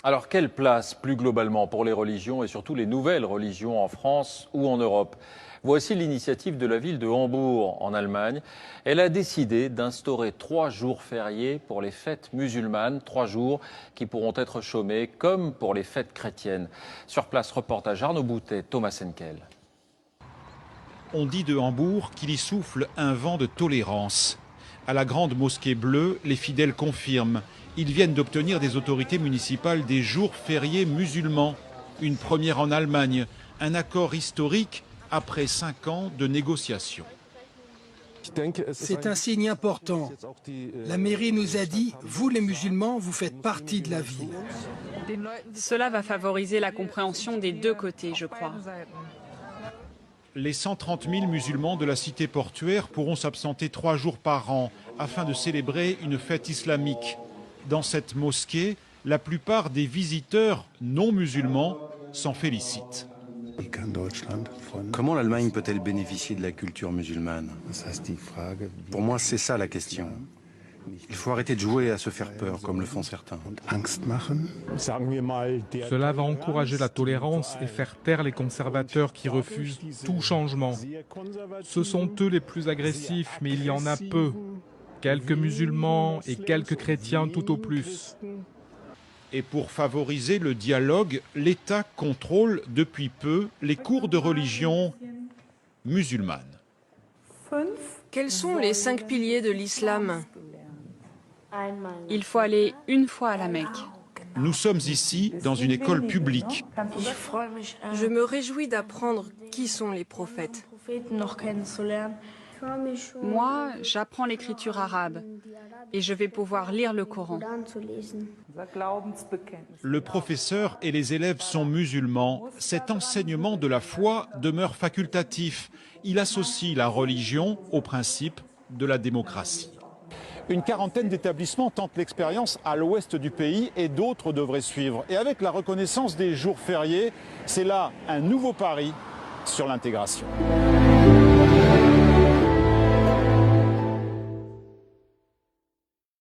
Alors, quelle place, plus globalement, pour les religions et surtout les nouvelles religions en France ou en Europe? Voici l'initiative de la ville de Hambourg, en Allemagne. Elle a décidé d'instaurer 3 jours fériés pour les fêtes musulmanes, 3 jours qui pourront être chômés comme pour les fêtes chrétiennes. Sur place, reportage Arnaud Boutet, Thomas Senkel. On dit de Hambourg qu'il y souffle un vent de tolérance. À la grande mosquée bleue, les fidèles confirment. Ils viennent d'obtenir des autorités municipales des jours fériés musulmans. Une première en Allemagne, un accord historique après 5 ans de négociations. C'est un signe important. La mairie nous a dit, vous les musulmans, vous faites partie de la ville. Cela va favoriser la compréhension des deux côtés, je crois. Les 130 000 musulmans de la cité portuaire pourront s'absenter 3 jours par an afin de célébrer une fête islamique. Dans cette mosquée, la plupart des visiteurs non musulmans s'en félicitent. Comment l'Allemagne peut-elle bénéficier de la culture musulmane? Pour moi, c'est ça la question. Il faut arrêter de jouer à se faire peur, comme le font certains. Cela va encourager la tolérance et faire taire les conservateurs qui refusent tout changement. Ce sont eux les plus agressifs, mais il y en a peu. Quelques musulmans et quelques chrétiens tout au plus. Et pour favoriser le dialogue, l'État contrôle depuis peu les cours de religion musulmane. Quels sont les 5 piliers de l'islam? Il faut aller une fois à la Mecque. Nous sommes ici dans une école publique. Je me réjouis d'apprendre qui sont les prophètes. Moi, j'apprends l'écriture arabe et je vais pouvoir lire le Coran. Le professeur et les élèves sont musulmans. Cet enseignement de la foi demeure facultatif. Il associe la religion au principe de la démocratie. Une quarantaine d'établissements tentent l'expérience à l'ouest du pays et d'autres devraient suivre. Et avec la reconnaissance des jours fériés, c'est là un nouveau pari sur l'intégration.